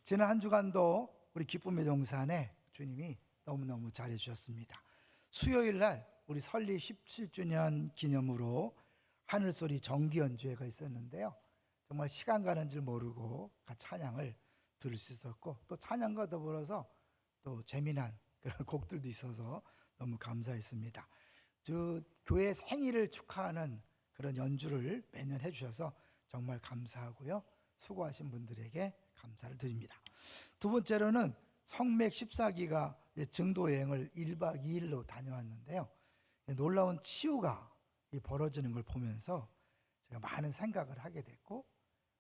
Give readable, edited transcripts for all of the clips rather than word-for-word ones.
지난 한 주간도 우리 기쁨의 동산에 주님이 너무너무 잘해 주셨습니다. 수요일 날 우리 설립 17주년 기념으로 하늘소리 정기 연주회가 있었는데요, 정말 시간 가는 줄 모르고 찬양을 들을 수 있었고, 또 찬양과 더불어서 또 재미난 그런 곡들도 있어서 너무 감사했습니다. 교회 생일을 축하하는 그런 연주를 매년 해주셔서 정말 감사하고요, 수고하신 분들에게 감사를 드립니다. 두 번째로는 성맥 14기가 증도 여행을 1박 2일로 다녀왔는데요, 놀라운 치유가 벌어지는 걸 보면서 제가 많은 생각을 하게 됐고,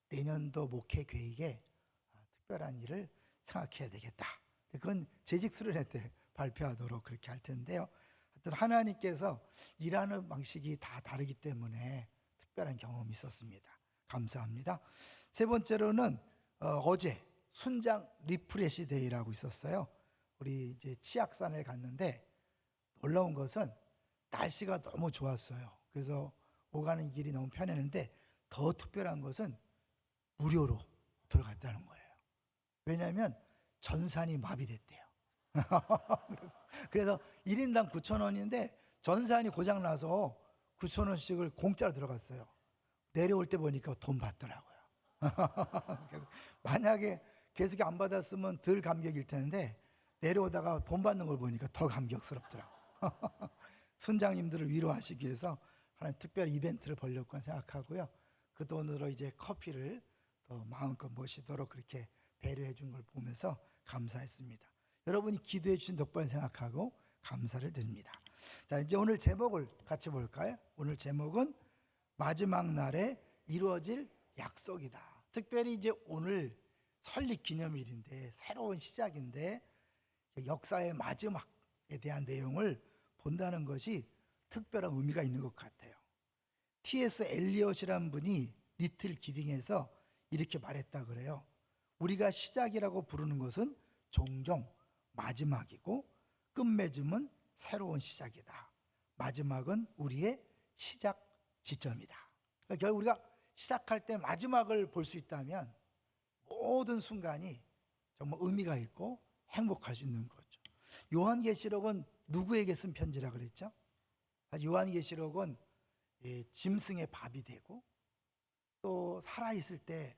내년도 목회 계획에 특별한 일을 생각해야 되겠다. 그건 재직 수련회 때 발표하도록 그렇게 할 텐데요, 하여튼 하나님께서 일하는 방식이 다 다르기 때문에 특별한 경험이 있었습니다. 감사합니다. 세 번째로는 어제 순장 리프레시 데이라고 있었어요. 우리 이제 치악산을 갔는데 놀라운 것은 날씨가 너무 좋았어요. 그래서 오가는 길이 너무 편했는데 더 특별한 것은 무료로 들어갔다는 거예요. 왜냐하면 전산이 마비됐대요. 그래서 1인당 9,000원인데 전산이 고장나서 9,000원씩을 공짜로 들어갔어요. 내려올 때 보니까 돈 받더라고요. 그래서 만약에 계속 안 받았으면 덜 감격일 텐데 내려오다가 돈 받는 걸 보니까 더 감격스럽더라고요. 순장님들을 위로하시기 위해서 하나님 특별 이벤트를 벌렸고 생각하고요, 그 돈으로 이제 커피를 더 마음껏 모시도록 그렇게 배려해 준 걸 보면서 감사했습니다. 여러분이 기도해 주신 덕분에 생각하고 감사를 드립니다. 자, 이제 오늘 제목을 같이 볼까요? 오늘 제목은 마지막 날에 이루어질 약속이다. 특별히 이제 오늘 설립 기념일인데 새로운 시작인데 역사의 마지막에 대한 내용을 본다는 것이 특별한 의미가 있는 것 같아요. T.S. 엘리엇이라는 분이 리틀 기딩에서 이렇게 말했다 그래요. 우리가 시작이라고 부르는 것은 종종 마지막이고 끝맺음은 새로운 시작이다. 마지막은 우리의 시작 지점이다. 그러니까 결국 우리가 시작할 때 마지막을 볼 수 있다면 모든 순간이 정말 의미가 있고 행복할 수 있는 거죠. 요한계시록은 누구에게 쓴 편지라 그랬죠? 요한계시록은 짐승의 밥이 되고, 또 살아있을 때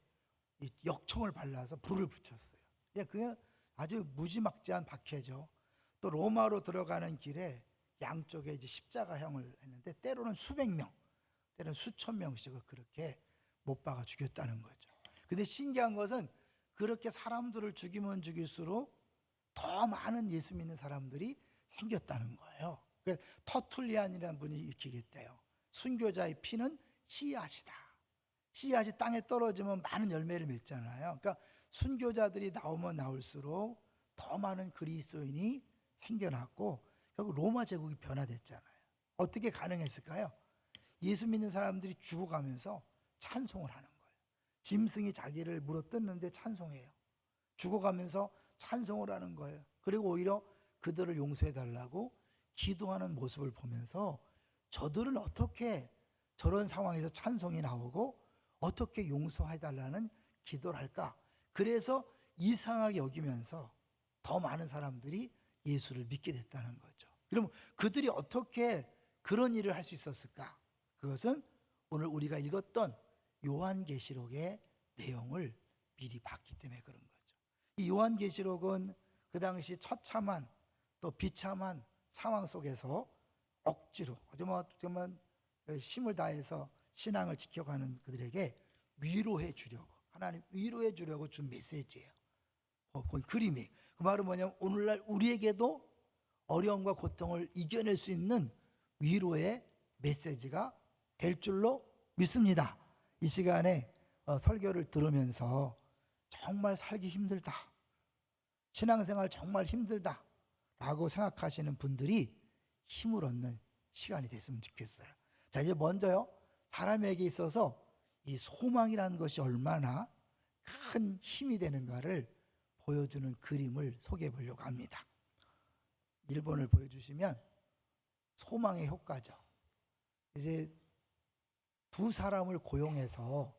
역청을 발라서 불을 붙였어요. 그게 아주 무지막지한 박해죠. 또 로마로 들어가는 길에 양쪽에 이제 십자가형을 했는데 때로는 수백 명, 때로는 수천 명씩을 그렇게 못 박아 죽였다는 거죠. 근데 신기한 것은 그렇게 사람들을 죽이면 죽일수록 더 많은 예수 믿는 사람들이 생겼다는 거예요. 터툴리안이라는 분이 이렇게 얘기했대요. 순교자의 피는 씨앗이다. 씨앗이 땅에 떨어지면 많은 열매를 맺잖아요. 그러니까 순교자들이 나오면 나올수록 더 많은 그리스도인이 생겨났고 결국 로마 제국이 변화됐잖아요. 어떻게 가능했을까요? 예수 믿는 사람들이 죽어가면서 찬송을 하는 거예요. 짐승이 자기를 물어뜯는데 찬송해요. 죽어가면서 찬송을 하는 거예요. 그리고 오히려 그들을 용서해달라고 기도하는 모습을 보면서 저들은 어떻게 저런 상황에서 찬송이 나오고 어떻게 용서해달라는 기도를 할까? 그래서 이상하게 여기면서 더 많은 사람들이 예수를 믿게 됐다는 거죠. 그럼 그들이 어떻게 그런 일을 할 수 있었을까? 그것은 오늘 우리가 읽었던 요한계시록의 내용을 미리 봤기 때문에 그런 거죠. 이 요한계시록은 그 당시 처참한 또 비참한 상황 속에서 억지로 정말 힘을 다해서 신앙을 지켜가는 그들에게 위로해 주려고, 하나님 위로해 주려고 준 메시지예요. 그 그림이, 그 말은 뭐냐면 오늘날 우리에게도 어려움과 고통을 이겨낼 수 있는 위로의 메시지가 될 줄로 믿습니다. 이 시간에 설교를 들으면서 정말 살기 힘들다, 신앙생활 정말 힘들다 라고 생각하시는 분들이 힘을 얻는 시간이 됐으면 좋겠어요. 자, 이제 먼저요, 사람에게 있어서 이 소망이라는 것이 얼마나 큰 힘이 되는가를 보여주는 그림을 소개해 보려고 합니다. 1번을 보여주시면 소망의 효과죠. 이제 두 사람을 고용해서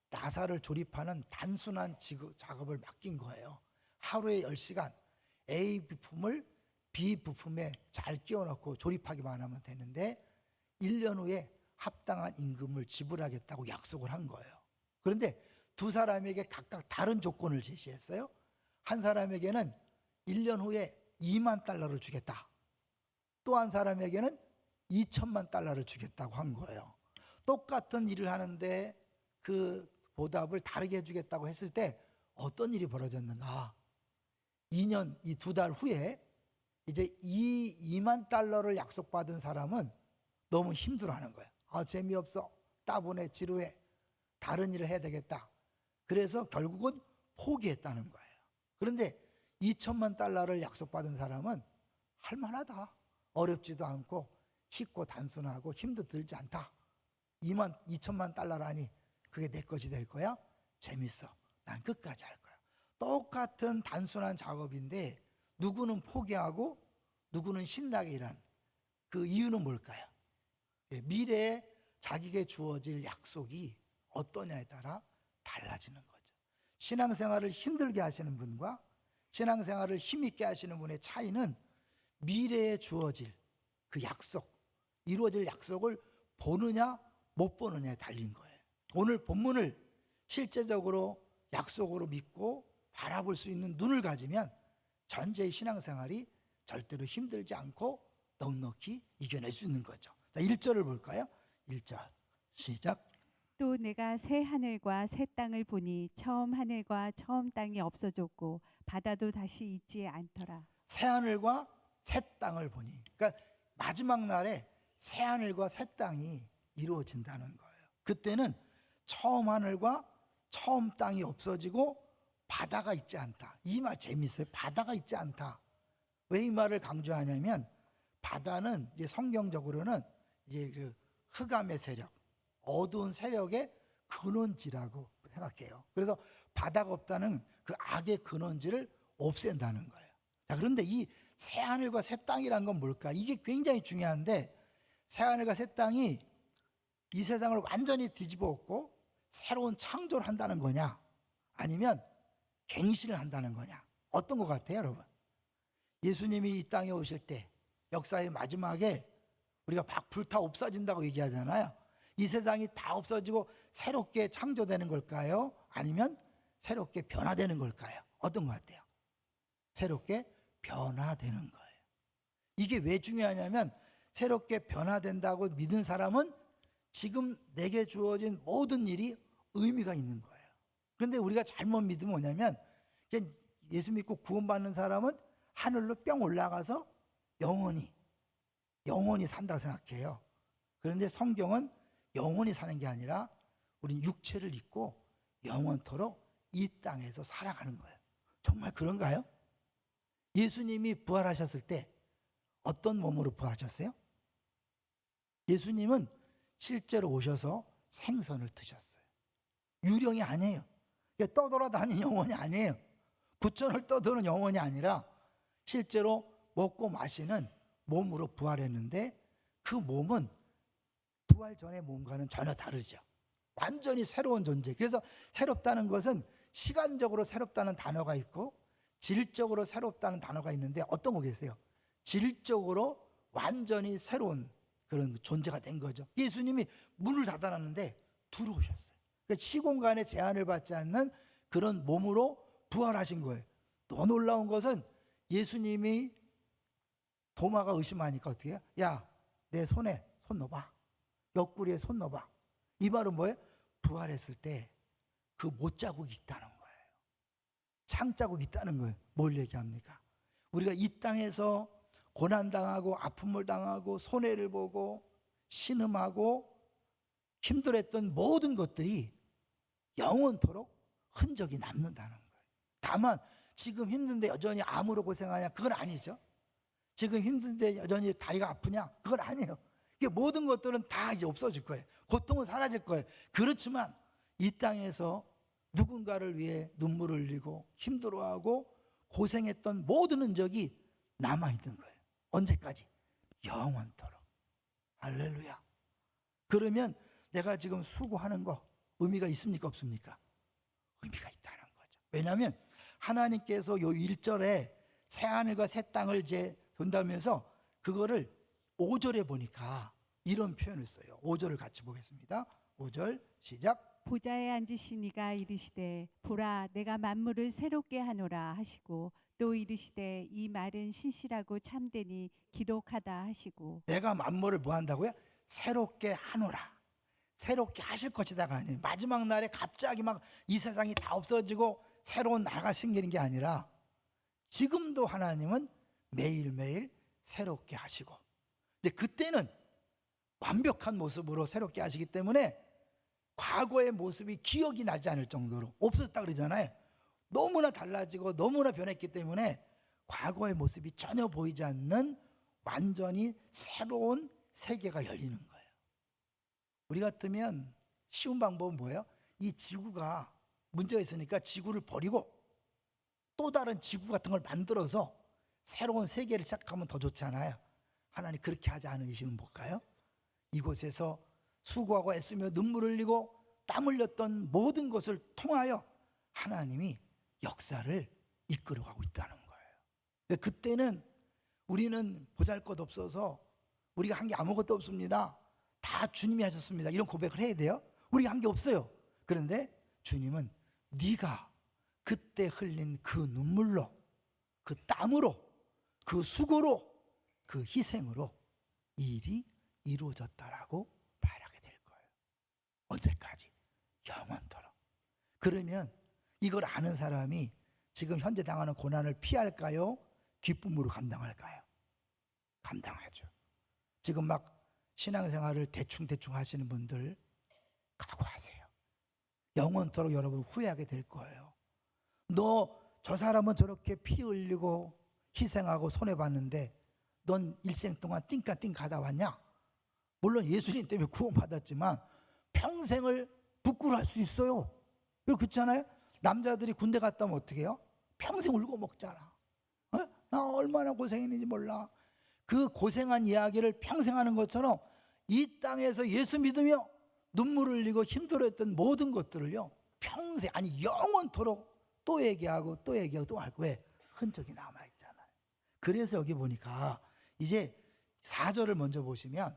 나사를 조립하는 단순한 작업을 맡긴 거예요. 하루에 10시간 A 부품을 B 부품에 잘 끼워 넣고 조립하기만 하면 되는데 1년 후에 합당한 임금을 지불하겠다고 약속을 한 거예요. 그런데 두 사람에게 각각 다른 조건을 제시했어요. 한 사람에게는 1년 후에 2만 달러를 주겠다. 또 한 사람에게는 2천만 달러를 주겠다고 한 거예요. 똑같은 일을 하는데 그 보답을 다르게 해주겠다고 했을 때 어떤 일이 벌어졌는가? 2년, 이 2달 후에 이제 2만 달러를 약속받은 사람은 너무 힘들어하는 거예요. 재미없어, 따분해, 지루해, 다른 일을 해야 되겠다. 그래서 결국은 포기했다는 거예요. 그런데 2천만 달러를 약속받은 사람은 할만하다, 어렵지도 않고 쉽고 단순하고 힘도 들지 않다. 2천만 달러라니 그게 내 것이 될 거야? 재밌어, 난 끝까지 할 거야. 똑같은 단순한 작업인데 누구는 포기하고 누구는 신나게 일한 그 이유는 뭘까요? 미래에 자기에게 주어질 약속이 어떠냐에 따라 달라지는 거죠. 신앙생활을 힘들게 하시는 분과 신앙생활을 힘있게 하시는 분의 차이는 미래에 주어질 그 약속, 이루어질 약속을 보느냐 못 보느냐에 달린 거예요. 오늘 본문을 실제적으로 약속으로 믿고 바라볼 수 있는 눈을 가지면 전체의 신앙생활이 절대로 힘들지 않고 넉넉히 이겨낼 수 있는 거죠. 자, 1절을 볼까요? 1절 시작. 또 내가 새 하늘과 새 땅을 보니 처음 하늘과 처음 땅이 없어졌고 바다도 다시 있지 않더라. 새 하늘과 새 땅을 보니, 그러니까 마지막 날에 새 하늘과 새 땅이 이루어진다는 거예요. 그때는 처음 하늘과 처음 땅이 없어지고 바다가 있지 않다. 이 말 재밌어요. 바다가 있지 않다. 왜 이 말을 강조하냐면 바다는 이제 성경적으로는 이제 그 흑암의 세력, 어두운 세력의 근원지라고 생각해요. 그래서 바다가 없다는 그 악의 근원지를 없앤다는 거예요. 자, 그런데 이 새 하늘과 새 땅이란 건 뭘까? 이게 굉장히 중요한데, 새 하늘과 새 땅이 이 세상을 완전히 뒤집어 엎고 새로운 창조를 한다는 거냐, 아니면 갱신을 한다는 거냐? 어떤 것 같아요, 여러분? 예수님이 이 땅에 오실 때 역사의 마지막에 우리가 막 불타 없어진다고 얘기하잖아요. 이 세상이 다 없어지고 새롭게 창조되는 걸까요? 아니면 새롭게 변화되는 걸까요? 어떤 것 같아요? 새롭게 변화되는 거예요. 이게 왜 중요하냐면 새롭게 변화된다고 믿은 사람은 지금 내게 주어진 모든 일이 의미가 있는 거예요. 그런데 우리가 잘못 믿으면 뭐냐면, 예수 믿고 구원받는 사람은 하늘로 뿅 올라가서 영원히 산다고 생각해요. 그런데 성경은 영원히 사는 게 아니라 우리는 육체를 입고 영원토록 이 땅에서 살아가는 거예요. 정말 그런가요? 예수님이 부활하셨을 때 어떤 몸으로 부활하셨어요? 예수님은 실제로 오셔서 생선을 드셨어요. 유령이 아니에요. 떠돌아다니는 영혼이 아니에요. 구천을 떠도는 영혼이 아니라 실제로 먹고 마시는 몸으로 부활했는데, 그 몸은 부활 전의 몸과는 전혀 다르죠. 완전히 새로운 존재. 그래서 새롭다는 것은 시간적으로 새롭다는 단어가 있고 질적으로 새롭다는 단어가 있는데, 어떤 거겠어요? 질적으로 완전히 새로운 그런 존재가 된 거죠. 예수님이 문을 닫아놨는데 들어오셨어요. 그러니까 시공간에 제한을 받지 않는 그런 몸으로 부활하신 거예요. 더 놀라운 것은 예수님이 도마가 의심하니까 어떻게 해요? 야, 내 손에 손 넣어봐. 옆구리에 손 넣어봐. 이 말은 뭐예요? 부활했을 때 그 못자국이 있다는 거예요. 창자국이 있다는 거예요. 뭘 얘기합니까? 우리가 이 땅에서 고난당하고 아픔을 당하고 손해를 보고 신음하고 힘들었던 모든 것들이 영원토록 흔적이 남는다는 거예요. 다만 지금 힘든데 여전히 암으로 고생하냐? 그건 아니죠. 지금 힘든데 여전히 다리가 아프냐? 그건 아니에요. 이게 모든 것들은 다 이제 없어질 거예요. 고통은 사라질 거예요. 그렇지만 이 땅에서 누군가를 위해 눈물을 흘리고 힘들어하고 고생했던 모든 흔적이 남아있는 거예요. 언제까지? 영원토록. 할렐루야. 그러면 내가 지금 수고하는 거, 의미가 있습니까 없습니까? 의미가 있다는 거죠. 왜냐하면 하나님께서 요 1절에 새 하늘과 새 땅을 이제 본다면서 그거를 5절에 보니까 이런 표현을 써요. 5절을 같이 보겠습니다. 5절 시작. 보좌에 앉으신 이가 이르시되 보라 내가 만물을 새롭게 하노라 하시고 또 이르시되 이 말은 신실하고 참되니 기록하다 하시고. 내가 만물을 뭐 한다고요? 새롭게 하노라. 새롭게 하실 것이다가 아니에요. 마지막 날에 갑자기 막 이 세상이 다 없어지고 새로운 나라가 생기는 게 아니라 지금도 하나님은 매일매일 새롭게 하시고, 근데 그때는 완벽한 모습으로 새롭게 하시기 때문에 과거의 모습이 기억이 나지 않을 정도로 없어졌다 그러잖아요. 너무나 달라지고 너무나 변했기 때문에 과거의 모습이 전혀 보이지 않는 완전히 새로운 세계가 열리는 거예요. 우리 같으면 쉬운 방법은 뭐예요? 이 지구가 문제가 있으니까 지구를 버리고 또 다른 지구 같은 걸 만들어서 새로운 세계를 시작하면 더 좋잖아요. 하나님 그렇게 하지 않으시면 뭘까요? 이곳에서 수고하고 애쓰며 눈물 흘리고 땀 흘렸던 모든 것을 통하여 하나님이 역사를 이끌어가고 있다는 거예요. 그때는 우리는 보잘것없어서 우리가 한 게 아무것도 없습니다. 다 주님이 하셨습니다. 이런 고백을 해야 돼요. 우리가 한 게 없어요. 그런데 주님은 네가 그때 흘린 그 눈물로, 그 땀으로, 그 수고로, 그 희생으로 이 일이 이루어졌다라고 말하게 될 거예요. 언제까지? 영원토록. 그러면 이걸 아는 사람이 지금 현재 당하는 고난을 피할까요? 기쁨으로 감당할까요? 감당하죠. 지금 막 신앙생활을 대충 하시는 분들 각오하세요. 영원토록 여러분 후회하게 될 거예요. 너 저 사람은 저렇게 피 흘리고 희생하고 손해봤는데 넌 일생 동안 띵까띵 가다 왔냐? 물론 예수님 때문에 구원받았지만 평생을 부끄러워할 수 있어요. 그렇잖아요. 남자들이 군대 갔다 오면 어떻게 해요? 평생 울고 먹잖아. 나 얼마나 고생했는지 몰라. 그 고생한 이야기를 평생 하는 것처럼 이 땅에서 예수 믿으며 눈물 흘리고 힘들어했던 모든 것들을요 평생, 아니 영원토록 또 얘기하고 또 얘기하고 또 할 거예요. 흔적이 남아있잖아요. 그래서 여기 보니까 이제 4절을 먼저 보시면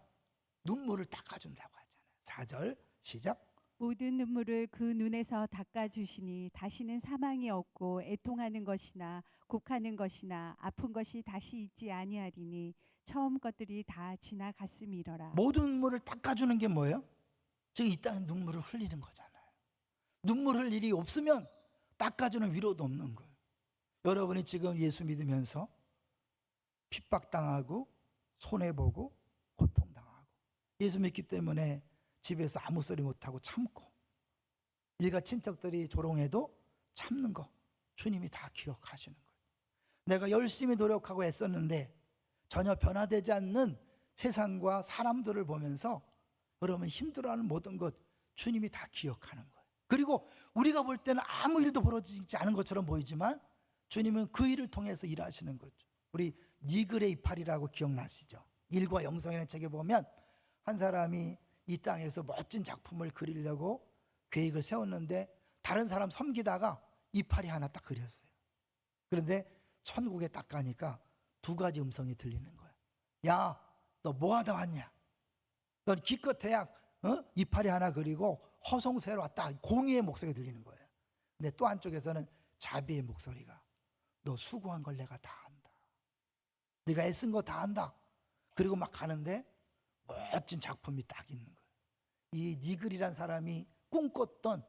눈물을 닦아준다고 하잖아요. 4절 시작. 모든 눈물을 그 눈에서 닦아주시니 다시는 사망이 없고 애통하는 것이나 곡하는 것이나 아픈 것이 다시 있지 아니하리니 처음 것들이 다 지나갔음이러라. 모든 눈물을 닦아주는 게 뭐예요? 지금 이 땅에 눈물을 흘리는 거잖아요. 눈물 흘릴 일이 없으면 닦아주는 위로도 없는 거예요. 여러분이 지금 예수 믿으면서 핍박당하고 손해보고 고통당하고 예수 믿기 때문에 집에서 아무 소리 못하고 참고 일가 친척들이 조롱해도 참는 거 주님이 다 기억하시는 거예요. 내가 열심히 노력하고 애썼는데 전혀 변화되지 않는 세상과 사람들을 보면서 여러분 힘들어하는 모든 것 주님이 다 기억하는 거예요. 그리고 우리가 볼 때는 아무 일도 벌어지지 않은 것처럼 보이지만 주님은 그 일을 통해서 일하시는 거죠. 우리 니그레 이팔이라고 기억나시죠? 일과 영성이라는 책에 보면 한 사람이 이 땅에서 멋진 작품을 그리려고 계획을 세웠는데 다른 사람 섬기다가 이파리 하나 딱 그렸어요. 그런데 천국에 딱 가니까 두 가지 음성이 들리는 거야. 야, 너 뭐 하다 왔냐? 넌 기껏해야 이파리 하나 그리고 허송세로 왔다. 공의의 목소리가 들리는 거예요. 근데 또 한쪽에서는 자비의 목소리가 너 수고한 걸 내가 다 안다. 네가 애쓴 거 다 안다. 그리고 막 가는데 멋진 작품이 딱 있는 거예요. 이 니글이란 사람이 꿈꿨던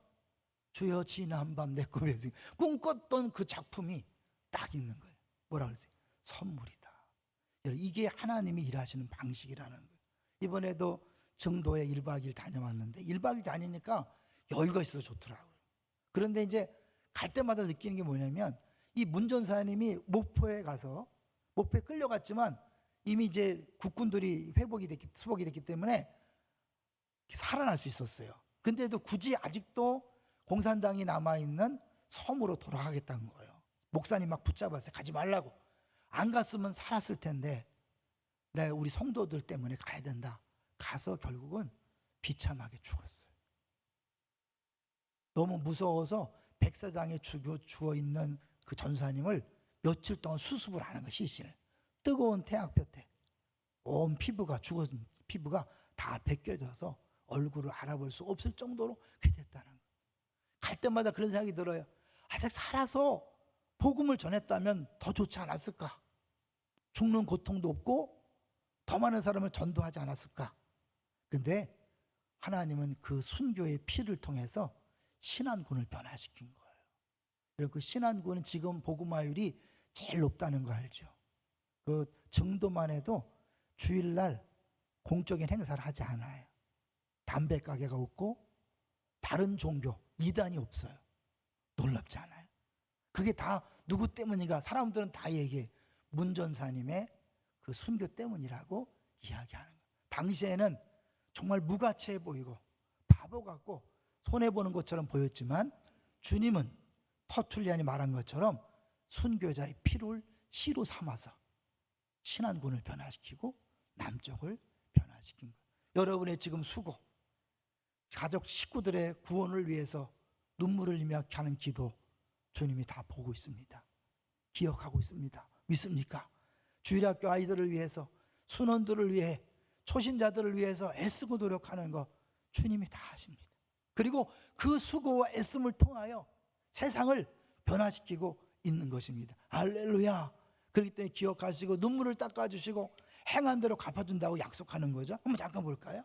주여 지난 밤 내 꿈에서 꿈꿨던 그 작품이 딱 있는 거예요. 뭐라 그랬어요? 선물이다. 이게 하나님이 일하시는 방식이라는 거예요. 이번에도 정도에 1박 2일 다녀왔는데 1박 2일 다니니까 여유가 있어서 좋더라고요. 그런데 이제 갈 때마다 느끼는 게 뭐냐면 이 문전사님이 목포에 가서 목포에 끌려갔지만 이미 이제 국군들이 수복이 됐기 때문에 살아날 수 있었어요. 근데도 굳이 아직도 공산당이 남아있는 섬으로 돌아가겠다는 거예요. 목사님 막 붙잡았어요. 가지 말라고. 안 갔으면 살았을 텐데 내가 우리 성도들 때문에 가야 된다. 가서 결국은 비참하게 죽었어요. 너무 무서워서 백사장에 주어 있는 그 전사님을 며칠 동안 수습을 하는 거예요. 시신을. 뜨거운 태양볕에 온 피부가 죽은 피부가 다 벗겨져서 얼굴을 알아볼 수 없을 정도로 그렇게 됐다는 거예요. 갈 때마다 그런 생각이 들어요. 아직 살아서 복음을 전했다면 더 좋지 않았을까? 죽는 고통도 없고 더 많은 사람을 전도하지 않았을까? 근데 하나님은 그 순교의 피를 통해서 신안군을 변화시킨 거예요. 그리고 그 신안군은 지금 복음화율이 제일 높다는 거 알죠? 그 증도만 해도 주일날 공적인 행사를 하지 않아요. 담배 가게가 없고 다른 종교, 이단이 없어요. 놀랍지 않아요? 그게 다 누구 때문인가? 사람들은 다 얘기해. 문 전사님의 그 순교 때문이라고 이야기하는 거예요. 당시에는 정말 무가치해 보이고 바보 같고 손해보는 것처럼 보였지만 주님은 터툴리안이 말한 것처럼 순교자의 피를 씨로 삼아서 신안군을 변화시키고 남쪽을 변화시킨 거예요. 여러분의 지금 수고, 가족 식구들의 구원을 위해서 눈물을 흘리며 하는 기도 주님이 다 보고 있습니다. 기억하고 있습니다. 믿습니까? 주일학교 아이들을 위해서, 순원들을 위해, 초신자들을 위해서 애쓰고 노력하는 거 주님이 다 하십니다. 그리고 그 수고와 애씀을 통하여 세상을 변화시키고 있는 것입니다. 할렐루야. 그렇기 때문에 기억하시고 눈물을 닦아주시고 행한 대로 갚아준다고 약속하는 거죠. 한번 잠깐 볼까요?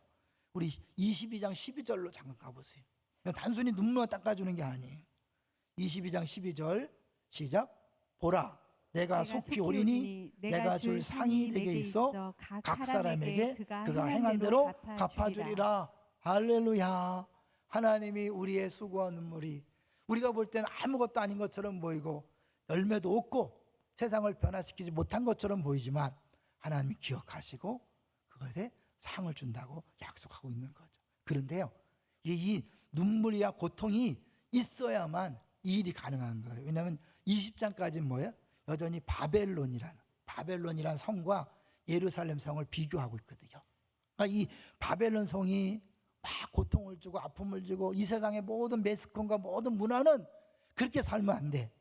우리 22장 12절로 잠깐 가보세요. 단순히 눈물만 닦아주는 게 아니에요. 22장 12절 시작. 보라, 내가 속히 오리니 내가 줄 상이 내게 있어 각 사람에게 그가 행한 대로 갚아주리라. 할렐루야. 하나님이 우리의 수고와 눈물이 우리가 볼 때는 아무것도 아닌 것처럼 보이고 열매도 없고 세상을 변화시키지 못한 것처럼 보이지만 하나님이 기억하시고 그것에 상을 준다고 약속하고 있는 거죠. 그런데요, 이 눈물이야 고통이 있어야만 이 일이 가능한 거예요. 왜냐하면 20장까지는 뭐예요? 여전히 바벨론이란 성과 예루살렘 성을 비교하고 있거든요. 그러니까 이 바벨론 성이 막 고통을 주고 아픔을 주고 이 세상의 모든 매스컴과 모든 문화는 그렇게 살면 안 돼.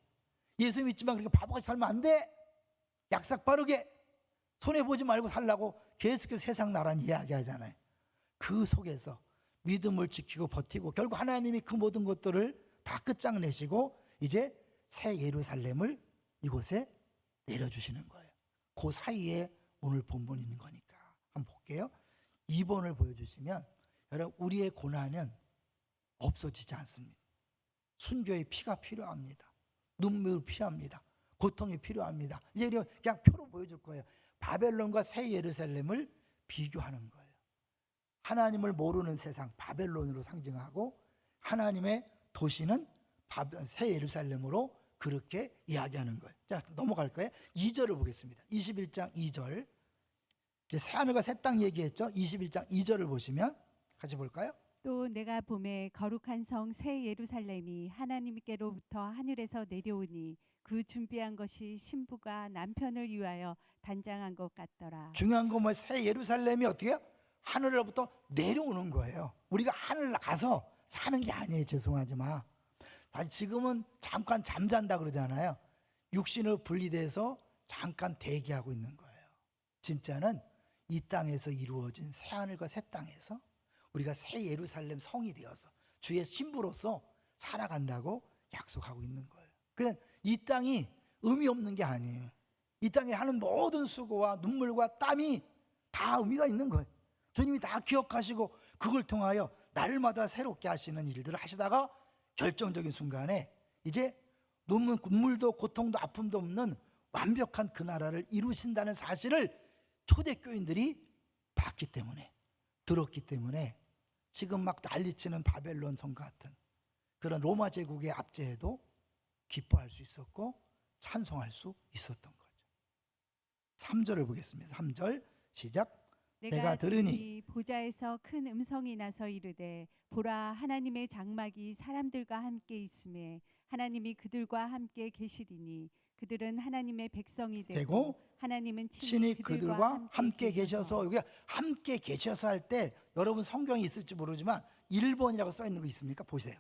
예수 믿지만 그렇게 바보같이 살면 안 돼. 약삭 빠르게 손해보지 말고 살라고 계속해서 세상 나라는 이야기하잖아요. 그 속에서 믿음을 지키고 버티고 결국 하나님이 그 모든 것들을 다 끝장내시고 이제 새 예루살렘을 이곳에 내려주시는 거예요. 그 사이에 오늘 본문이 있는 거니까 한번 볼게요. 2번을 보여주시면 여러분, 우리의 고난은 없어지지 않습니다. 순교의 피가 필요합니다. 눈물이 필요합니다. 고통이 필요합니다. 이제 그냥 표로 보여줄 거예요. 바벨론과 새 예루살렘을 비교하는 거예요. 하나님을 모르는 세상 바벨론으로 상징하고 하나님의 도시는 새 예루살렘으로 그렇게 이야기하는 거예요. 자, 넘어갈까요? 2절을 보겠습니다. 21장 2절. 이제 새하늘과 새 땅 얘기했죠. 21장 2절을 보시면 같이 볼까요? 또 내가 봄에 거룩한 성 새 예루살렘이 하나님께로부터 하늘에서 내려오니 그 준비한 것이 신부가 남편을 위하여 단장한 것 같더라. 중요한 건 뭐 새 예루살렘이 어떻게 해요? 하늘로부터 내려오는 거예요. 우리가 하늘 가서 사는 게 아니에요. 죄송하지만 지금은 잠깐 잠잔다 그러잖아요. 육신으로 분리돼서 잠깐 대기하고 있는 거예요. 진짜는 이 땅에서 이루어진 새 하늘과 새 땅에서 우리가 새 예루살렘 성이 되어서 주의 신부로서 살아간다고 약속하고 있는 거예요. 그러니까 이 땅이 의미 없는 게 아니에요. 이 땅에 하는 모든 수고와 눈물과 땀이 다 의미가 있는 거예요. 주님이 다 기억하시고 그걸 통하여 날마다 새롭게 하시는 일들을 하시다가 결정적인 순간에 이제 눈물도 고통도 아픔도 없는 완벽한 그 나라를 이루신다는 사실을 초대교인들이 봤기 때문에, 들었기 때문에 지금 막 난리치는 바벨론 성 같은 그런 로마 제국의 압제에도 기뻐할 수 있었고 찬송할 수 있었던 거죠. 3절을 보겠습니다. 3절 시작. 내가 들으니 보좌에서 큰 음성이 나서 이르되 보라, 하나님의 장막이 사람들과 함께 있음에 하나님이 그들과 함께 계시리니 그들은 하나님의 백성이 되고 하나님은 친히 그들과 함께 계셔서, 여기 함께 계셔서 할 때 여러분 성경이 있을지 모르지만 1번이라고 써 있는 거 있습니까? 보세요.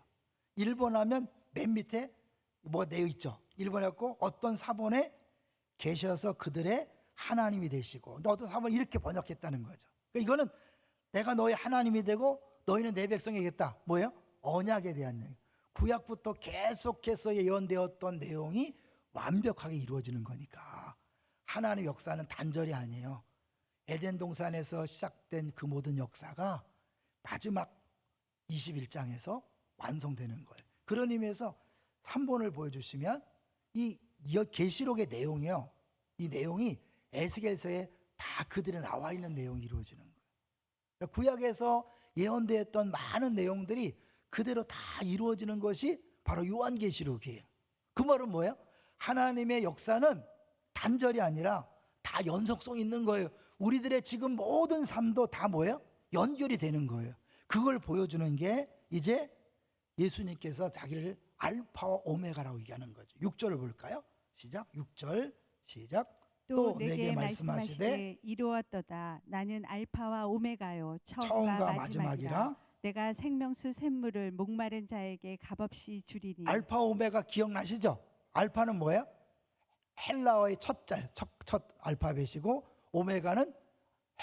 1번 하면 맨 밑에 뭐가 되어 있죠. 1번 했고 어떤 사본에 계셔서 그들의 하나님이 되시고, 어떤 사본이 이렇게 번역했다는 거죠. 그러니까 이거는 내가 너의 하나님이 되고 너희는 내 백성이겠다. 뭐예요? 언약에 대한 얘기. 구약부터 계속해서 예언되었던 내용이 완벽하게 이루어지는 거니까 하나님의 역사는 단절이 아니에요. 에덴 동산에서 시작된 그 모든 역사가 마지막 21장에서 완성되는 거예요. 그런 의미에서 3번을 보여주시면 이 계시록의 내용이요, 이 내용이 에스겔서에 다 그들에 나와 있는 내용이 이루어지는 거예요. 그러니까 구약에서 예언되었던 많은 내용들이 그대로 다 이루어지는 것이 바로 요한계시록이에요. 그 말은 뭐예요? 하나님의 역사는 단절이 아니라 다 연속성 있는 거예요. 우리들의 지금 모든 삶도 다 뭐예요? 연결이 되는 거예요. 그걸 보여주는 게 이제 예수님께서 자기를 알파와 오메가라고 얘기하는 거죠. 6절을 볼까요? 시작. 6절 시작. 또 내게 말씀하시되 이루었도다. 나는 알파와 오메가요, 처음과 마지막이라. 내가 생명수 샘물을 목마른 자에게 값없이 주리니. 알파 오메가 기억나시죠? 알파는 뭐예요? 헬라어의 첫 알파벳이고, 오메가는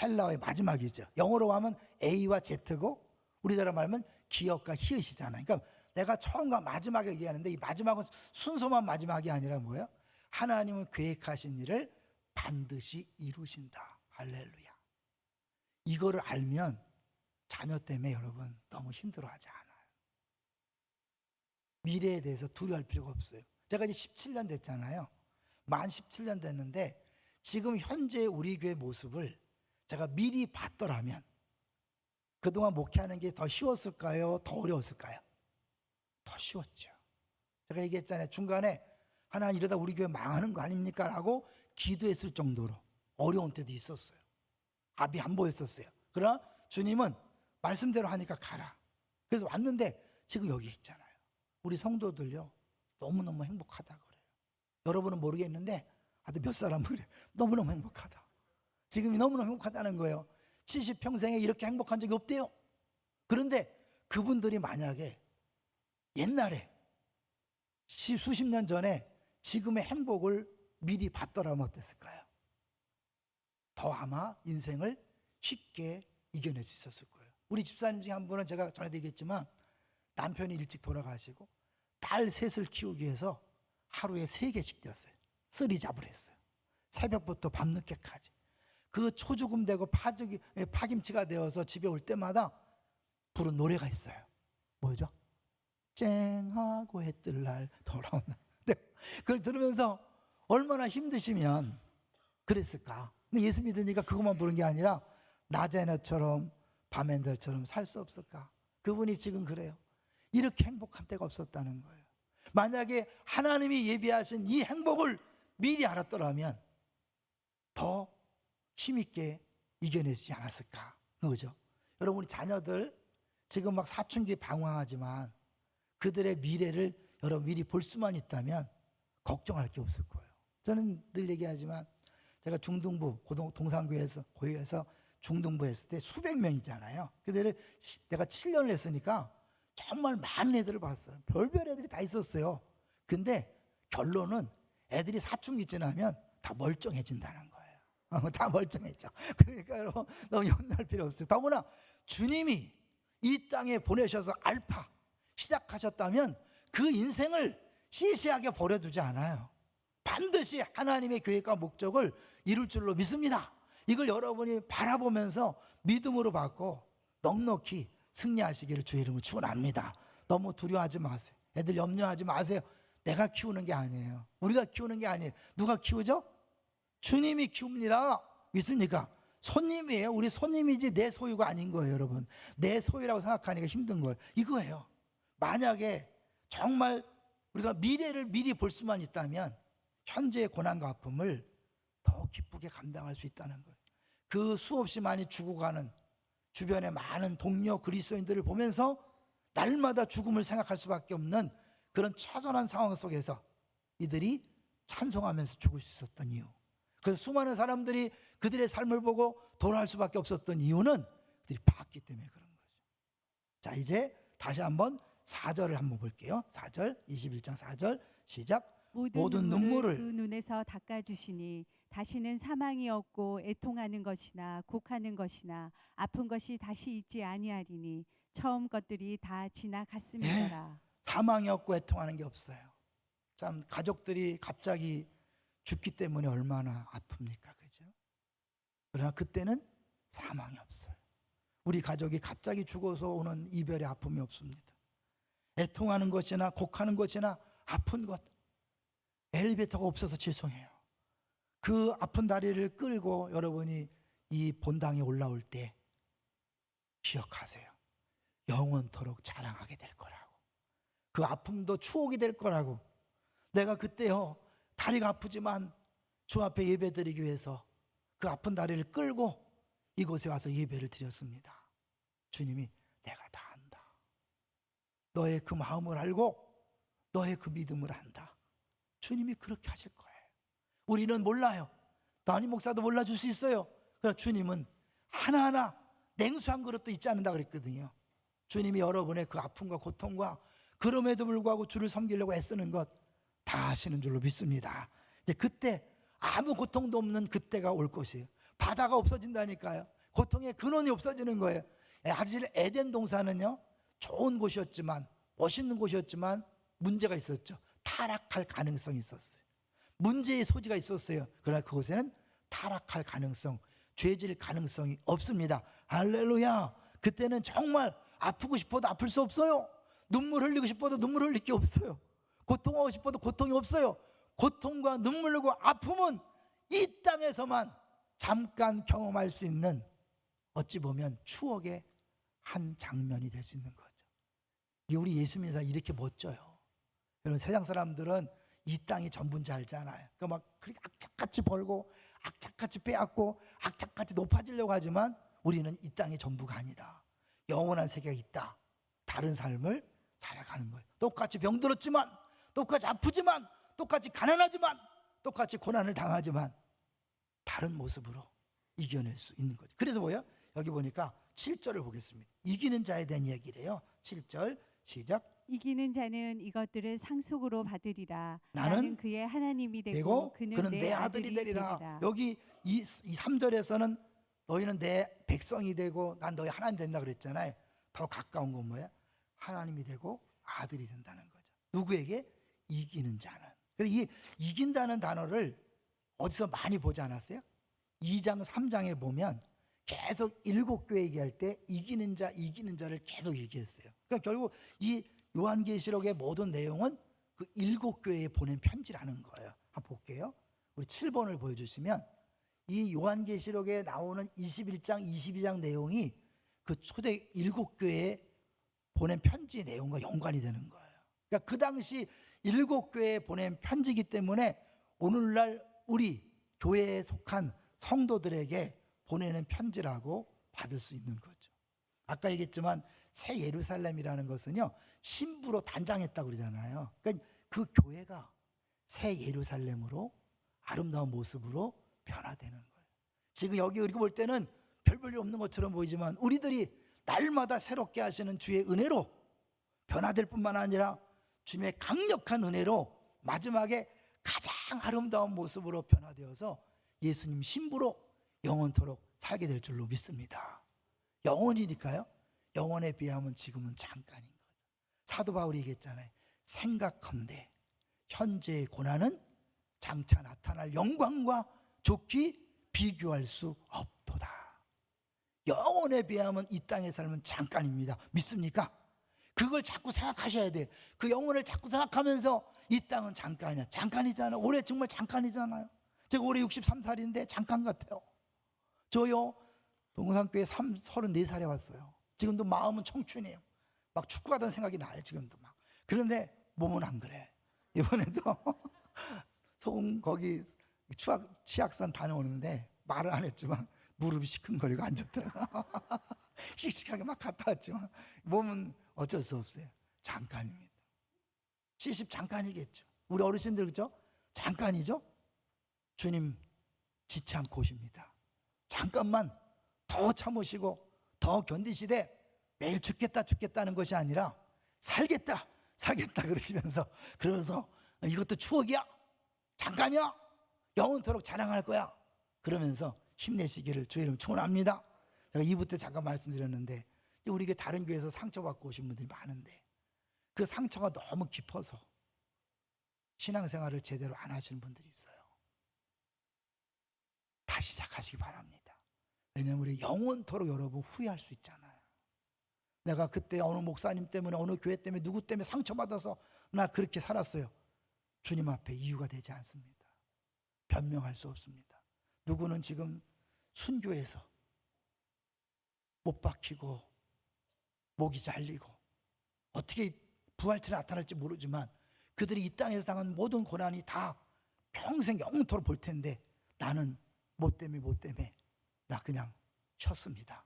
헬라어의 마지막이죠. 영어로 하면 A와 Z고, 우리나라 말하면 기역과 히읗이잖아요. 그러니까 내가 처음과 마지막을 얘기하는데, 이 마지막은 순서만 마지막이 아니라 뭐예요? 하나님은 계획하신 일을 반드시 이루신다. 할렐루야. 이거를 알면 자녀 때문에 여러분 너무 힘들어하지 않아요. 미래에 대해서 두려워할 필요가 없어요. 제가 이제 17년 됐잖아요. 만 17년 됐는데 지금 현재 우리 교회 모습을 제가 미리 봤더라면 그동안 목회하는 게 더 쉬웠을까요? 더 어려웠을까요? 더 쉬웠죠. 제가 얘기했잖아요. 중간에 하나님 이러다 우리 교회 망하는 거 아닙니까? 라고 기도했을 정도로 어려운 때도 있었어요. 앞이 안 보였었어요. 그러나 주님은 말씀대로 하니까 가라. 그래서 왔는데 지금 여기 있잖아요. 우리 성도들요, 너무너무 행복하다 그래요. 여러분은 모르겠는데 하여튼 몇 사람은 그래요. 너무너무 행복하다. 지금이 너무너무 행복하다는 거예요. 70평생에 이렇게 행복한 적이 없대요. 그런데 그분들이 만약에 옛날에 수십 년 전에 지금의 행복을 미리 봤더라면 어땠을까요? 더 아마 인생을 쉽게 이겨낼 수 있었을 거예요. 우리 집사님 중에 한 분은 제가 전에도 얘기했지만 남편이 일찍 돌아가시고 딸 셋을 키우기 위해서 하루에 3개씩 뛰었어요. 쓰리잡을 했어요. 새벽부터 밤늦게까지. 그 초죽음 되고 파김치가 되어서 집에 올 때마다 부른 노래가 있어요. 뭐죠? 쨍하고 해 뜰 날 돌아온 날. 그걸 들으면서 얼마나 힘드시면 그랬을까. 근데 예수 믿으니까 그것만 부른 게 아니라 낮의 해처럼 밤의 달처럼 살 수 없을까. 그분이 지금 그래요. 이렇게 행복한 때가 없었다는 거예요. 만약에 하나님이 예비하신 이 행복을 미리 알았더라면 더 힘있게 이겨내지 않았을까. 그거죠. 여러분, 우리 자녀들 지금 막 사춘기 방황하지만 그들의 미래를 여러분 미리 볼 수만 있다면 걱정할 게 없을 거예요. 저는 늘 얘기하지만 제가 중등부 동산교회에서 중등부 했을 때 수백 명이잖아요. 그들을 내가 7년을 했으니까 정말 많은 애들을 봤어요. 별별 애들이 다 있었어요. 근데 결론은 애들이 사춘기 지나면 다 멀쩡해진다는 거예요. 다 멀쩡해져. 그러니까 여러분 너무 염려할 필요 없어요. 더구나 주님이 이 땅에 보내셔서 알파 시작하셨다면 그 인생을 시시하게 버려두지 않아요. 반드시 하나님의 계획과 목적을 이룰 줄로 믿습니다. 이걸 여러분이 바라보면서 믿음으로 받고 넉넉히 승리하시기를 주의 이름으로 축원합니다. 너무 두려워하지 마세요. 애들 염려하지 마세요. 내가 키우는 게 아니에요. 우리가 키우는 게 아니에요. 누가 키우죠? 주님이 키웁니다. 믿습니까? 손님이에요. 우리 손님이지 내 소유가 아닌 거예요. 여러분, 내 소유라고 생각하니까 힘든 거예요. 이거예요. 만약에 정말 우리가 미래를 미리 볼 수만 있다면 현재의 고난과 아픔을 더 기쁘게 감당할 수 있다는 거예요. 그 수없이 많이 죽어가는 주변의 많은 동료 그리스도인들을 보면서 날마다 죽음을 생각할 수밖에 없는 그런 처절한 상황 속에서 이들이 찬송하면서 죽을 수 있었던 이유, 그래서 수많은 사람들이 그들의 삶을 보고 돌아올 수밖에 없었던 이유는 그들이 봤기 때문에 그런 거죠. 자, 이제 다시 한번 4절을 한번 볼게요. 4절, 21장 4절 시작. 모든 모든 눈물을 그 눈물을 눈에서 닦아주시니 다시는 사망이 없고 애통하는 것이나 곡하는 것이나 아픈 것이 다시 있지 아니하리니 처음 것들이 다 지나갔음이더라. 사망이 없고 애통하는 게 없어요. 참 가족들이 갑자기 죽기 때문에 얼마나 아픕니까, 그죠? 그러나 그때는 사망이 없어요. 우리 가족이 갑자기 죽어서 오는 이별의 아픔이 없습니다. 애통하는 것이나 곡하는 것이나 아픈 것, 엘리베이터가 없어서 죄송해요. 그 아픈 다리를 끌고 여러분이 이 본당에 올라올 때 기억하세요. 영원토록 자랑하게 될 거라고. 그 아픔도 추억이 될 거라고. 내가 그때요, 다리가 아프지만 주 앞에 예배 드리기 위해서 그 아픈 다리를 끌고 이곳에 와서 예배를 드렸습니다. 주님이 내가 다 안다. 너의 그 마음을 알고 너의 그 믿음을 안다. 주님이 그렇게 하실 거예요. 우리는 몰라요. 담임 목사도 몰라줄 수 있어요. 그러나 주님은 하나하나 냉수 한 그릇도 잊지 않는다 그랬거든요. 주님이 여러분의 그 아픔과 고통과 그럼에도 불구하고 주를 섬기려고 애쓰는 것 다 아시는 줄로 믿습니다. 이제 그때 아무 고통도 없는 그때가 올 것이에요. 바다가 없어진다니까요. 고통의 근원이 없어지는 거예요. 사실 에덴 동산은요, 좋은 곳이었지만, 멋있는 곳이었지만 문제가 있었죠. 타락할 가능성이 있었어요. 문제의 소지가 있었어요. 그러나 그곳에는 타락할 가능성, 죄질 가능성이 없습니다. 할렐루야. 그때는 정말 아프고 싶어도 아플 수 없어요. 눈물 흘리고 싶어도 눈물 흘릴 게 없어요. 고통하고 싶어도 고통이 없어요. 고통과 눈물 흘리고 아픔은 이 땅에서만 잠깐 경험할 수 있는, 어찌 보면 추억의 한 장면이 될 수 있는 거죠. 이게 우리 예수 믿는 사람 이렇게 멋져요. 여러분, 세상 사람들은 이 땅이 전부인지 알잖아요. 그러니까 막 그렇게 악착같이 벌고 악착같이 빼앗고 악착같이 높아지려고 하지만 우리는 이 땅이 전부가 아니다. 영원한 세계가 있다. 다른 삶을 살아가는 거예요. 똑같이 병들었지만, 똑같이 아프지만, 똑같이 가난하지만, 똑같이 고난을 당하지만 다른 모습으로 이겨낼 수 있는 거죠. 그래서 뭐예요? 여기 보니까 7절을 보겠습니다. 이기는 자에 대한 이야기래요. 7절 시작. 이기는 자는 이것들을 상속으로 받으리라. 나는 나는 그의 하나님이 되고 되고 그는 내 아들이 되리라. 되리라. 여기 이 3절에서는 너희는 내 백성이 되고 난 너희 하나님 된다 그랬잖아요. 더 가까운 건 뭐야? 하나님이 되고 아들이 된다는 거죠. 누구에게? 이기는 자는. 그래서 이 이긴다는 단어를 어디서 많이 보지 않았어요? 2장 3장에 보면 계속 7교회 얘기할 때 이기는 자를 계속 얘기했어요. 그러니까 결국 이 요한계시록의 모든 내용은 그 7교회에 보낸 편지라는 거예요. 한번 볼게요. 우리 7번을 보여주시면 이 요한계시록에 나오는 21장, 22장 내용이 그 초대 7교회에 보낸 편지 내용과 연관이 되는 거예요. 그러니까 그 당시 7교회에 보낸 편지이기 때문에 오늘날 우리 교회에 속한 성도들에게 보내는 편지라고 받을 수 있는 거죠. 아까 얘기했지만 새 예루살렘이라는 것은요, 신부로 단장했다고 그러잖아요. 그러니까 그 교회가 새 예루살렘으로 아름다운 모습으로 변화되는 거예요. 지금 여기 우리가 볼 때는 별 볼일 없는 것처럼 보이지만 우리들이 날마다 새롭게 하시는 주의 은혜로 변화될 뿐만 아니라 주님의 강력한 은혜로 마지막에 가장 아름다운 모습으로 변화되어서 예수님 신부로 영원토록 살게 될 줄로 믿습니다. 영원이니까요. 영원에 비하면 지금은 잠깐인 거죠. 사도 바울이 얘기했잖아요. 생각컨대 현재의 고난은 장차 나타날 영광과 좋게 비교할 수 없도다. 영원에 비하면 이 땅의 삶은 잠깐입니다. 믿습니까? 그걸 자꾸 생각하셔야 돼요. 그 영혼을 자꾸 생각하면서 이 땅은 잠깐이야. 잠깐이잖아요. 올해 정말 잠깐이잖아요. 제가 올해 63살인데 잠깐 같아요. 저요, 동산교회 34살에 왔어요. 지금도 마음은 청춘이에요. 막 축구하던 생각이 나요. 지금도 막. 그런데 몸은 안 그래. 이번에도 소금 거기 치악산 다녀오는데 말을 안 했지만 무릎이 시큰거리고 안 좋더라고요. 씩씩하게 막 갔다 왔지만 몸은 어쩔 수 없어요. 잠깐입니다. 70 잠깐이겠죠. 우리 어르신들 그죠? 잠깐이죠? 주님 지치 않고 오십니다. 잠깐만 더 참으시고 더 견디시되 매일 죽겠다는 것이 아니라 살겠다 그러시면서 그러면서 이것도 추억이야, 잠깐이야, 영원토록 자랑할 거야 그러면서 힘내시기를 주의 이름 축원합니다. 제가 2부 때 잠깐 말씀드렸는데 우리 교회 다른 교회에서 상처받고 오신 분들이 많은데 그 상처가 너무 깊어서 신앙생활을 제대로 안 하시는 분들이 있어요. 다시 시작하시기 바랍니다. 왜냐하면 우리 영원토록 여러분 후회할 수 있잖아요. 내가 그때 어느 목사님 때문에 어느 교회 때문에 누구 때문에 상처받아서 나 그렇게 살았어요. 주님 앞에 이유가 되지 않습니다. 변명할 수 없습니다. 누구는 지금 순교해서 못 박히고 목이 잘리고 어떻게 부활체에 나타날지 모르지만 그들이 이 땅에서 당한 모든 고난이 다 평생 영토록 볼 텐데 나는 뭐 때문에 나 그냥 쉬었습니다.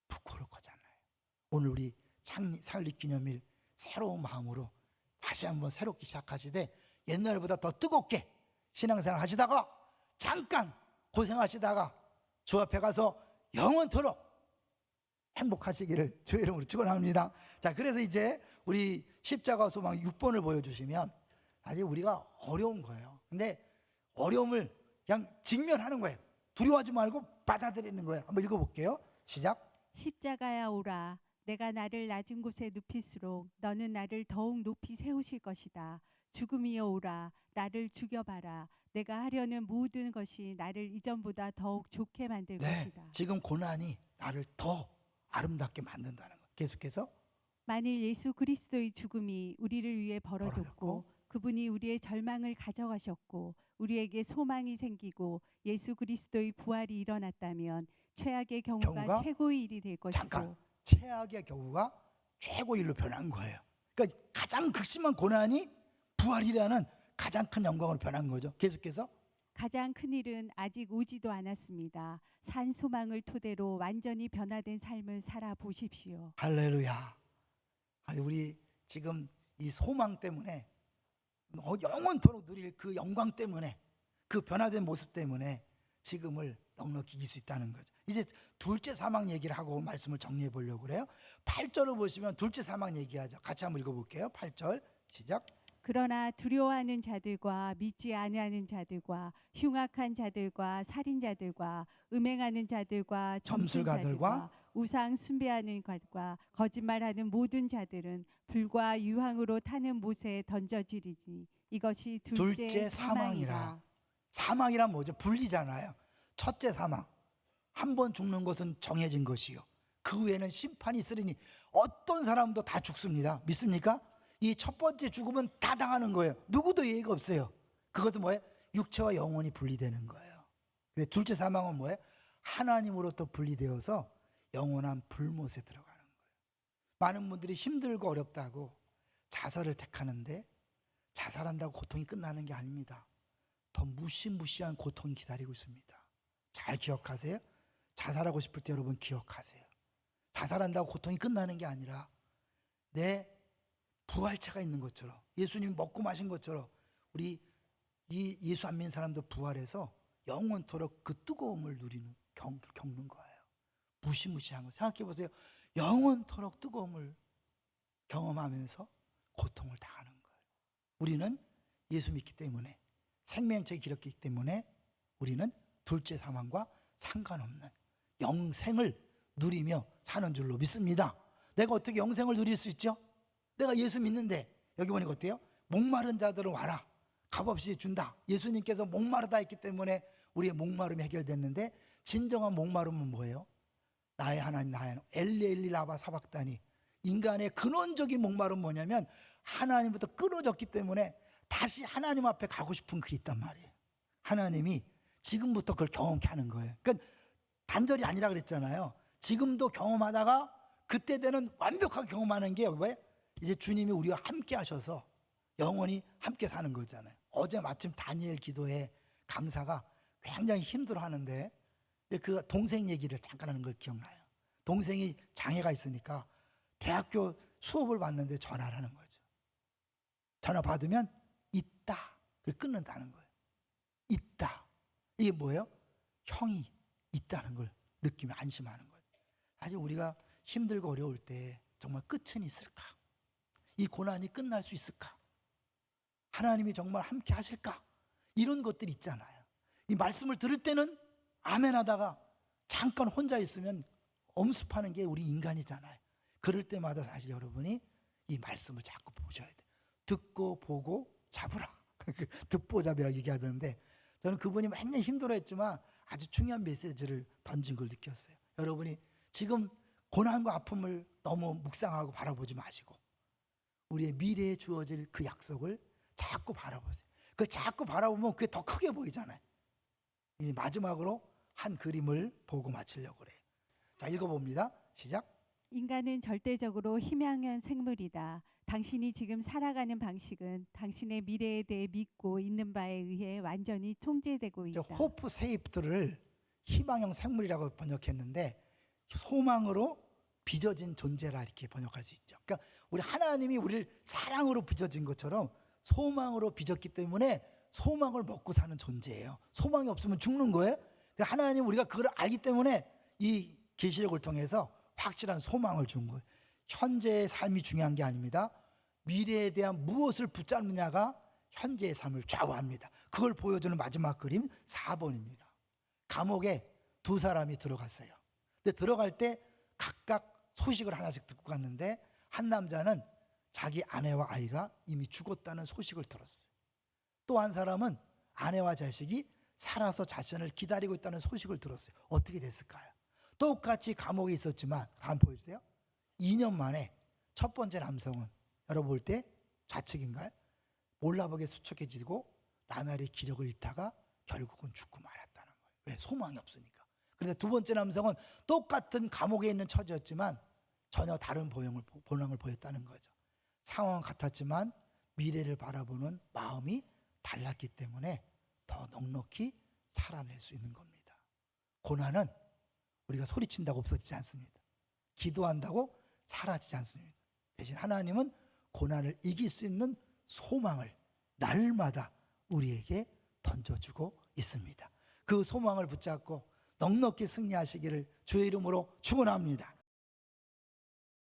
부끄러울 거잖아요. 오늘 우리 설립기념일 새로운 마음으로 다시 한번 새롭게 시작하시되 옛날보다 더 뜨겁게 신앙생활 하시다가 잠깐 고생하시다가 주 앞에 가서 영원토록 행복하시기를 주의 이름으로 축원합니다. 자, 그래서 이제 우리 십자가 소망 6번을 보여주시면 사실 우리가 어려운 거예요. 근데 어려움을 그냥 직면하는 거예요. 두려워하지 말고 받아들이는 거예요. 한번 읽어볼게요. 시작. 십자가야 오라. 내가 나를 낮은 곳에 눕힐수록 너는 나를 더욱 높이 세우실 것이다. 죽음이여 오라. 나를 죽여봐라. 내가 하려는 모든 것이 나를 이전보다 더욱 좋게 만들 것이다. 지금 고난이 나를 더 아름답게 만든다는 거. 계속해서 만일 예수 그리스도의 죽음이 우리를 위해 벌어졌고 그분이 우리의 절망을 가져가셨고 우리에게 소망이 생기고 예수 그리스도의 부활이 일어났다면 최악의 경우가 최고의 일이 될 것이고 잠깐 최악의 경우가 최고의 일로 변한 거예요. 그러니까 가장 극심한 고난이 부활이라는 가장 큰 영광으로 변한 거죠. 계속해서 가장 큰 일은 아직 오지도 않았습니다. 산 소망을 토대로 완전히 변화된 삶을 살아보십시오. 할렐루야. 우리 지금 이 소망 때문에 영원토록 누릴 그 영광 때문에 그 변화된 모습 때문에 지금을 넉넉히 이길 수 있다는 거죠. 이제 둘째 사망 얘기를 하고 말씀을 정리해 보려고 그래요. 8절을 보시면 둘째 사망 얘기하죠. 같이 한번 읽어볼게요. 8절 시작. 그러나 두려워하는 자들과 믿지 아니하는 자들과 흉악한 자들과 살인자들과 음행하는 자들과 점술가들과 우상 숭배하는 것과 거짓말하는 모든 자들은 불과 유황으로 타는 못에 던져지리니 이것이 둘째 사망이라. 사망이란 뭐죠? 분리잖아요. 첫째 사망, 한 번 죽는 것은 정해진 것이요 그 후에는 심판이 있으리니 어떤 사람도 다 죽습니다. 믿습니까? 이 첫 번째 죽음은 다 당하는 거예요. 누구도 예의가 없어요. 그것은 뭐예요? 육체와 영혼이 분리되는 거예요. 근데 둘째 사망은 뭐예요? 하나님으로부터 분리되어서 영원한 불못에 들어가는 거예요. 많은 분들이 힘들고 어렵다고 자살을 택하는데 자살한다고 고통이 끝나는 게 아닙니다. 더 무시무시한 고통이 기다리고 있습니다. 잘 기억하세요. 자살하고 싶을 때 여러분 기억하세요. 자살한다고 고통이 끝나는 게 아니라 내 부활체가 있는 것처럼 예수님이 먹고 마신 것처럼 우리 이 예수 안 믿는 사람도 부활해서 영원토록 그 뜨거움을 누리는 겪는 거예요. 무시무시한 거 생각해 보세요. 영원토록 뜨거움을 경험하면서 고통을 당하는 거예요. 우리는 예수 믿기 때문에 생명체가 길었기 때문에 우리는 둘째 사망과 상관없는 영생을 누리며 사는 줄로 믿습니다. 내가 어떻게 영생을 누릴 수 있죠? 내가 예수 믿는데 여기 보니까 어때요? 목마른 자들은 와라 값없이 준다. 예수님께서 목마르다 했기 때문에 우리의 목마름이 해결됐는데 진정한 목마름은 뭐예요? 나의 하나님 나의 하나님 엘리 라바 사박다니. 인간의 근원적인 목마름은 뭐냐면 하나님부터 끊어졌기 때문에 다시 하나님 앞에 가고 싶은 그게 있단 말이에요. 하나님이 지금부터 그걸 경험케 하는 거예요. 그러니까 단절이 아니라 그랬잖아요. 지금도 경험하다가 그때 되는 완벽하게 경험하는 게 왜? 이제 주님이 우리와 함께 하셔서 영원히 함께 사는 거잖아요. 어제 마침 다니엘 기도회 강사가 굉장히 힘들어하는데 그 동생 얘기를 잠깐 하는 걸 기억나요. 동생이 장애가 있으니까 대학교 수업을 받는데 전화를 하는 거죠. 전화 받으면 있다. 그걸 끊는다는 거예요. 있다. 이게 뭐예요? 형이 있다는 걸 느끼며 안심하는 거예요. 사실 우리가 힘들고 어려울 때 정말 끝은 있을까? 이 고난이 끝날 수 있을까? 하나님이 정말 함께 하실까? 이런 것들이 있잖아요. 이 말씀을 들을 때는 아멘 하다가 잠깐 혼자 있으면 엄습하는 게 우리 인간이잖아요. 그럴 때마다 사실 여러분이 이 말씀을 자꾸 보셔야 돼요. 듣고 보고 잡으라. 듣보잡이라고 얘기하던데, 저는 그분이 맨날 힘들어했지만 아주 중요한 메시지를 던진 걸 느꼈어요. 여러분이 지금 고난과 아픔을 너무 묵상하고 바라보지 마시고 우리의 미래에 주어질 그 약속을 자꾸 바라보세요. 그 자꾸 바라보면 그게 더 크게 보이잖아요. 이 마지막으로 한 그림을 보고 마치려고 그래요. 자, 읽어봅니다. 시작. 인간은 절대적으로 희망한 생물이다. 당신이 지금 살아가는 방식은 당신의 미래에 대해 믿고 있는 바에 의해 완전히 통제되고 있다. 호프 세이프트를 희망형 생물이라고 번역했는데 소망으로 빚어진 존재라 이렇게 번역할 수 있죠. 그러니까 우리 하나님이 우리를 사랑으로 빚어진 것처럼 소망으로 빚었기 때문에 소망을 먹고 사는 존재예요. 소망이 없으면 죽는 거예요. 하나님 우리가 그걸 알기 때문에 이 계시록을 통해서 확실한 소망을 준 거예요. 현재의 삶이 중요한 게 아닙니다. 미래에 대한 무엇을 붙잡느냐가 현재의 삶을 좌우합니다. 그걸 보여주는 마지막 그림 4번입니다. 감옥에 두 사람이 들어갔어요. 근데 들어갈 때 각각 소식을 하나씩 듣고 갔는데 한 남자는 자기 아내와 아이가 이미 죽었다는 소식을 들었어요. 또 한 사람은 아내와 자식이 살아서 자신을 기다리고 있다는 소식을 들었어요. 어떻게 됐을까요? 똑같이 감옥에 있었지만 한번 보여주세요. 2년 만에 첫 번째 남성은 여러분 볼 때 좌측인가요? 몰라보게 수척해지고 나날이 기력을 잃다가 결국은 죽고 말았다는 거예요. 왜? 소망이 없으니까. 그런데 두 번째 남성은 똑같은 감옥에 있는 처지였지만 전혀 다른 본향을 보였다는 거죠. 상황은 같았지만 미래를 바라보는 마음이 달랐기 때문에 더 넉넉히 살아낼 수 있는 겁니다. 고난은 우리가 소리친다고 없어지지 않습니다. 기도한다고 사라지지 않습니다. 대신 하나님은 고난을 이길 수 있는 소망을 날마다 우리에게 던져주고 있습니다. 그 소망을 붙잡고 넉넉히 승리하시기를 주의 이름으로 축원합니다.